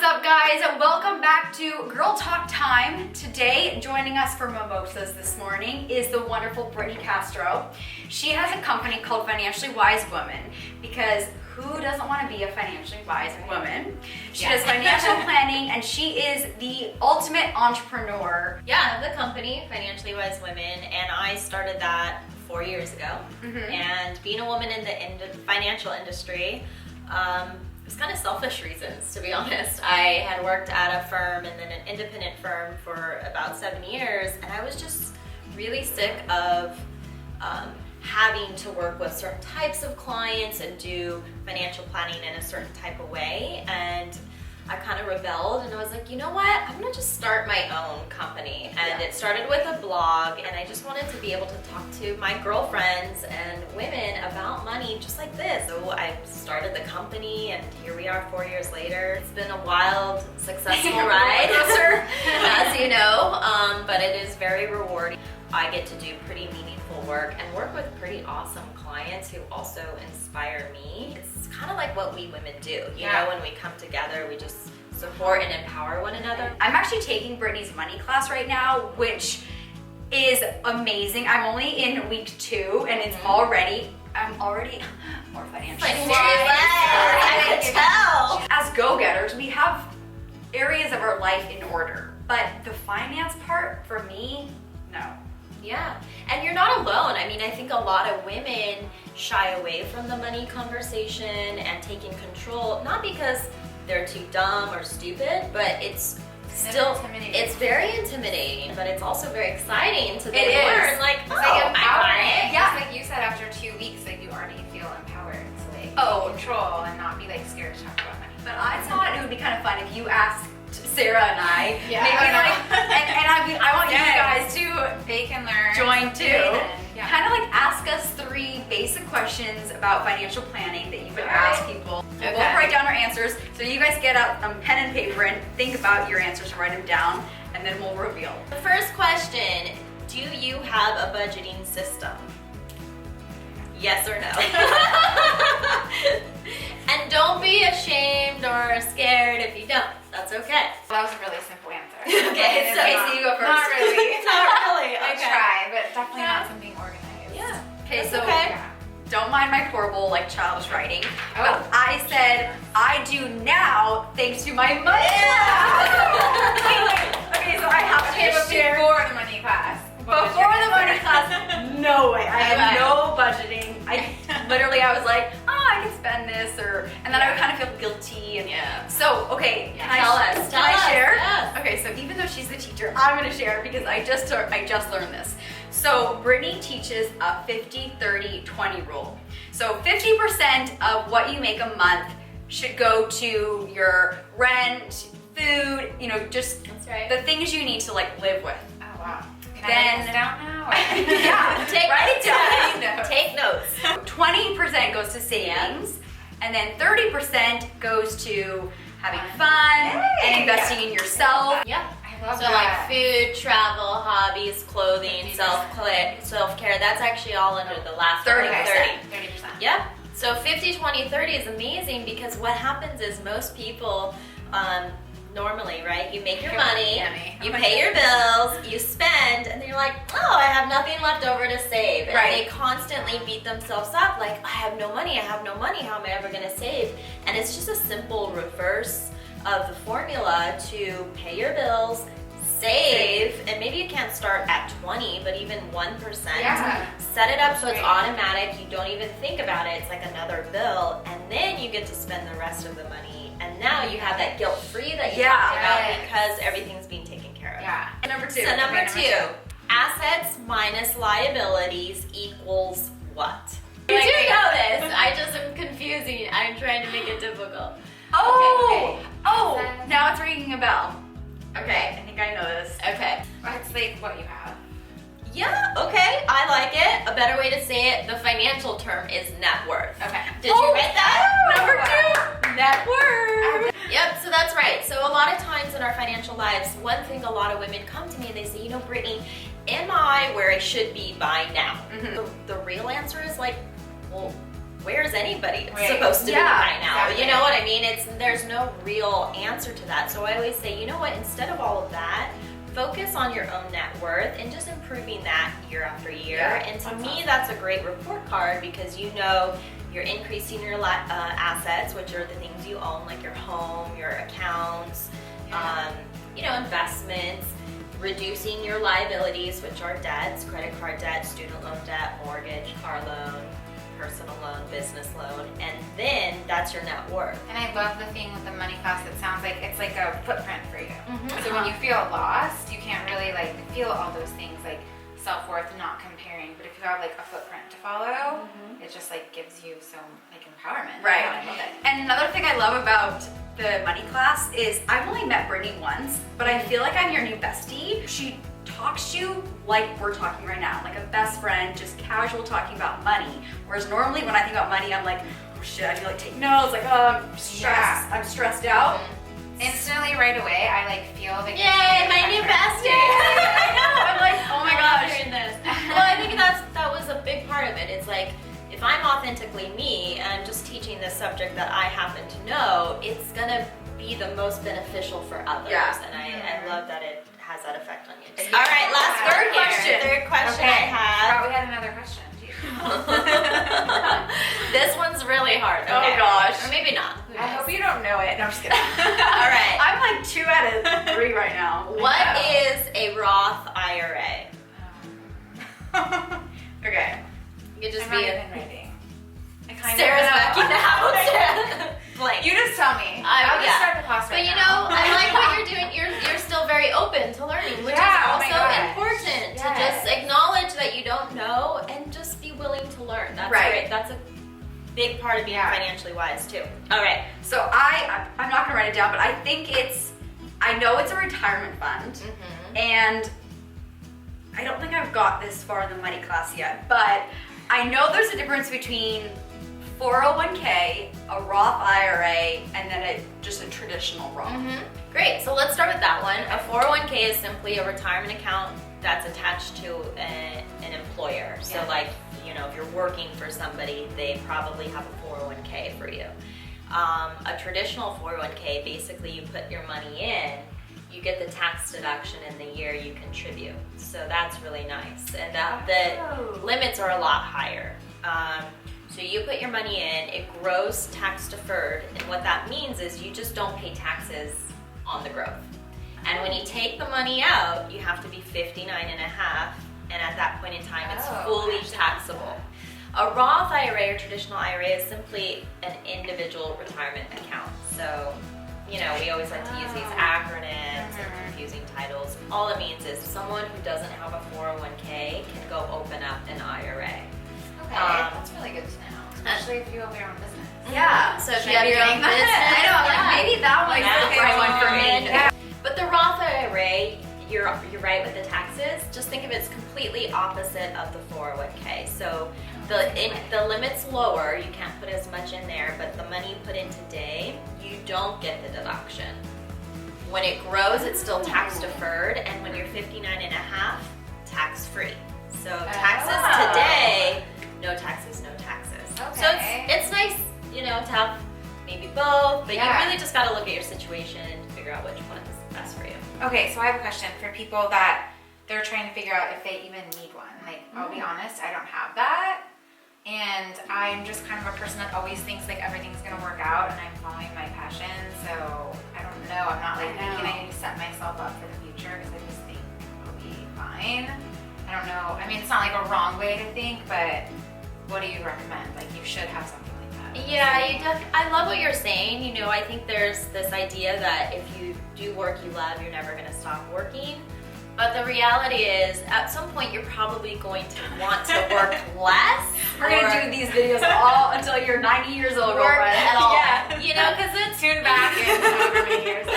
up, guys? Welcome back to Girl Talk Time. Today, joining us for mimosas this morning is the wonderful Brittney Castro. She has a company called Financially Wise Women because who doesn't want to be a financially wise woman? She does financial planning and she is the ultimate entrepreneur. Yeah, I have the company, Financially Wise Women, and I started that 4 years ago. And being a woman in the financial industry, it was kind of selfish reasons, to be honest. I had worked at a firm and then an independent firm for about 7 years, and I was just really sick of having to work with certain types of clients and do financial planning in a certain type of way. And I kind of rebelled and I was like, you know what? I'm gonna just start my own company. And it started with a blog, and I just wanted to be able to talk to my girlfriends and women about money just like this. So I started the company, and here we are 4 years later. It's been a wild, successful ride, as you know, but it is very rewarding. I get to do pretty meaningful work and work with pretty awesome clients who also inspire me. It's kind of like what we women do, you know, when we come together, we just support and empower one another. I'm actually taking Brittney's money class right now, which is amazing. I'm only in week 2 and I'm already more financially wise. I can tell. As go-getters, we have areas of our life in order, but the finance part, for me, no. Yeah, and you're not alone. I mean, I think a lot of women shy away from the money conversation and taking control, not because they're too dumb or stupid, but it's very intimidating, but it's also very exciting to learn, like, it's like Yeah. empowering. Just like you said, after 2 weeks, like you already feel empowered to like control and not be like scared to talk about money. But I thought it would be kind of fun if you asked Sarah and I, Yeah, maybe I want you guys to they can learn, join too. Yeah. Kind of like ask us 3 basic questions about financial planning that you would ask people. We'll both write down our answers, so you guys get out pen and paper and think about your answers and write them down, and then we'll reveal. The first question, do you have a budgeting system? Yes or no? And don't be ashamed or scared if you don't. That's okay. That was a really simple answer. Okay, so you go first. Not really. Not really. I Okay. try, but definitely not something organized. Yeah. Okay, That's so okay. don't mind my horrible childish writing. Oh. But I said I do now thanks to my money. Okay, so I have to share. Before the money class. Before the money class, no way. I have no budgeting. I was like, oh, I can spend this, and then I would kind of feel guilty. And so, okay, can I share? Yes. Okay, so even though she's the teacher, I'm gonna share because I just learned this. So Brittney teaches a 50-30-20 rule. So 50% of what you make a month should go to your rent, food, just the things you need to live with. Oh wow. Can I Then- write this down now? Write it down. Take notes. 20% goes to savings, and then 30% goes to having fun and investing in yourself. Yeah. I love So that. food, travel, hobbies, clothing, self-care, that's actually all under the last 30%. 30%. Yep. So 50-20-30 is amazing because what happens is most people normally, right? You make your money, you pay your bills, you spend, and then you're like, oh, I have nothing left over to save. And they constantly beat themselves up like, I have no money, how am I ever gonna save? And it's just a simple reverse of the formula to pay your bills, save, and maybe you can't start at 20, but even 1%. Set it up so it's automatic, you don't even think about it, it's like another bill, and then you get to spend the rest of the money. And now you have that guilt-free that you talked about because everything's being taken care of. Yeah. Number 2. So number 2, assets minus liabilities equals what? You do know this, I just am confusing, I'm trying to make it difficult. Oh, Assets. now it's ringing a bell. Okay. I think I know this. Okay. It's like what you have. Yeah, okay, I like it. A better way to say it, the financial term is net worth. Okay. Did you write that? Number 2, net worth. Yep, so that's right. So a lot of times in our financial lives, one thing a lot of women come to me and they say, Brittney, am I where I should be by now? The real answer is well, where's anybody Right. supposed to be right now? exactly. You know what I mean? There's no real answer to that. So I always say, you know what, instead of all of that, focus on your own net worth and just improving that year after year. Yeah, and to that's me, awesome. that's a great report card because you know you're increasing your assets, which are the things you own, like your home, your accounts, you know, investments, reducing your liabilities, which are debts, credit card debt, student loan debt, mortgage, car loan, personal loan, business loan, and then that's your net worth. And I love the thing with the money class. It sounds like it's like a footprint for you. Mhm. So when you feel lost, you can't really like feel all those things like self-worth, not comparing. But if you have like a footprint to follow, it just like gives you some like empowerment. Right. Yeah, I love it. And another thing I love about the money class is I've only met Brittney once, but I feel like I'm your new bestie. She talks to you like we're talking right now, like a best friend, just casual talking about money. Whereas normally when I think about money, I'm like, oh shit, I feel like taking notes, like, oh, I'm stressed, Yeah. I'm stressed out. Instantly, right away, I like feel like Yay, my new bestie! I know, I'm like, oh my I love gosh. hearing this. Well, I think that was a big part of it. It's like, if I'm authentically me and I'm just teaching this subject that I happen to know, it's gonna be the most beneficial for others. Yeah. And I love that it has that effect on you. Yeah. All right, last Third one here. question. Third question Okay. I have. Thought we had another question. This one's really hard. Oh Okay. gosh. Or maybe not. Who I knows? hope you don't know it. No, I'm just kidding. All right. I'm like 2 out of 3 right now. What is a Roth IRA? Okay. You could just I'm be not a even writing. I kind Sarah's of know. backing out. Blank. You just tell me. I'll just start the class But right you now. know, I like what you're doing. You're still very open to learning, which Yeah, is oh my also gosh. important to Yes. just acknowledge that you don't know and just be willing to learn. That's Right. great. That's a big part of being Yeah. financially wise too. All right. So I'm not gonna write it down, but I think I know it's a retirement fund, and I don't think I've got this far in the money class yet, but I know there's a difference between 401k, a Roth IRA, and then just a traditional Roth. Great. So let's start with that one. A 401k is simply a retirement account that's attached to an employer. So like, you know, if you're working for somebody, they probably have a 401k for you. A traditional 401k, basically you put your money in, you get the tax deduction in the year you contribute. So that's really nice. And the limits are a lot higher. So you put your money in, it grows tax deferred, and what that means is you just don't pay taxes on the growth. And when you take the money out, you have to be 59 and a half, and at that point in time, it's fully taxable. A Roth IRA or traditional IRA is simply an individual retirement account. So, you know, we always like to use these acronyms and confusing titles. All it means is someone who doesn't have a 401k can go open up an IRA. Okay, that's really good to know, especially if you have your own business. Yeah. So if Should you I have be your own doing that? business, I know. I'm like, maybe that one's the right one for me. Yeah. But the Roth IRA, you're right with the taxes. Just think of it as completely opposite of the 401k. So the limit's lower. You can't put as much in there, but the money you put in today, you don't get the deduction. When it grows, it's still tax deferred, and when you're 59 and a half, tax free. So taxes today, no taxes, no taxes. Okay. So it's nice, you know, to have maybe both, but you really just got to look at your situation and figure out which one's best for you. Okay, so I have a question for people that they're trying to figure out if they even need one. Like, I'll be honest, I don't have that. And I'm just kind of a person that always thinks like everything's gonna work out and I'm following my passion. So I don't know. I'm not like thinking I need to set myself up for the future because I just think I'll be fine. I don't know. I mean, it's not like a wrong way to think, but what do you recommend? Like, you should have something like that. Yeah, I love what you're saying. You know, I think there's this idea that if you do work you love, you're never gonna stop working. But the reality is, at some point, you're probably going to want to work less. We're gonna do these videos all until you're 90 years old, work girlfriend. at all. Yeah. You know, because it's Tune back in however many years.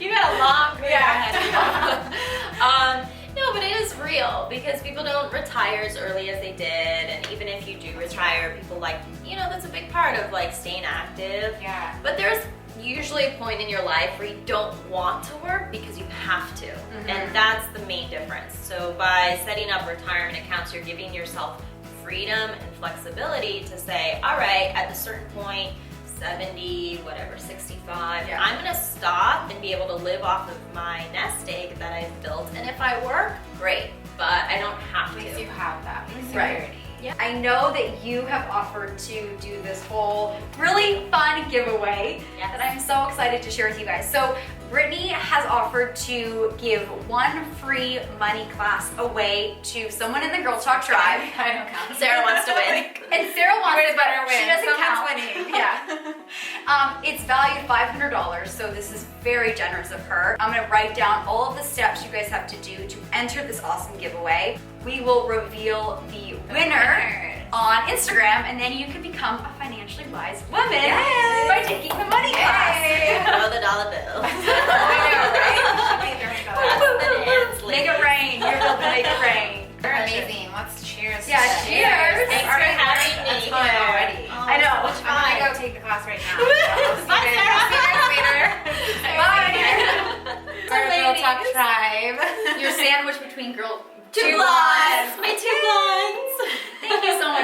you got a long career ahead of you. No, but it is real because people don't retire as early as they did, and even if you do retire, people like, you know, that's a big part of like staying active. Yeah. But there's usually a point in your life where you don't want to work because you have to, and that's the main difference. So by setting up retirement accounts, you're giving yourself freedom and flexibility to say, all right, at a certain point, 70, whatever, 65, Yeah. I'm gonna stop and be able to live off of my nest egg that I've built. And if I work, great, but I don't have At least to. you have that Right. security. Yeah. I know that you have offered to do this whole really fun giveaway Yes. that I'm so excited to share with you guys. So Brittney has offered to give one free money class away to someone in the Girl Talk tribe. I don't count. Sarah wants to win. And Sarah wants You it, guys but better she win. doesn't Someone's count. winning. Yeah. It's valued $500, so this is very generous of her. I'm gonna write down all of the steps you guys have to do to enter this awesome giveaway. We will reveal the winner on Instagram, and then you can become a financially wise woman Yay! by taking the money class. Throw the dollar bill. I know, right? Should Make it rain. You're able to make it rain. You're amazing. Let's cheers. Yeah, to cheers. Thanks for Already having me that's fun here. already. I know. Which I'm gonna fine. go take the class right now. Bye, Sarah. See you guys later. Bye. Our Girl Talk tribe. You're sandwiched between two Two lives.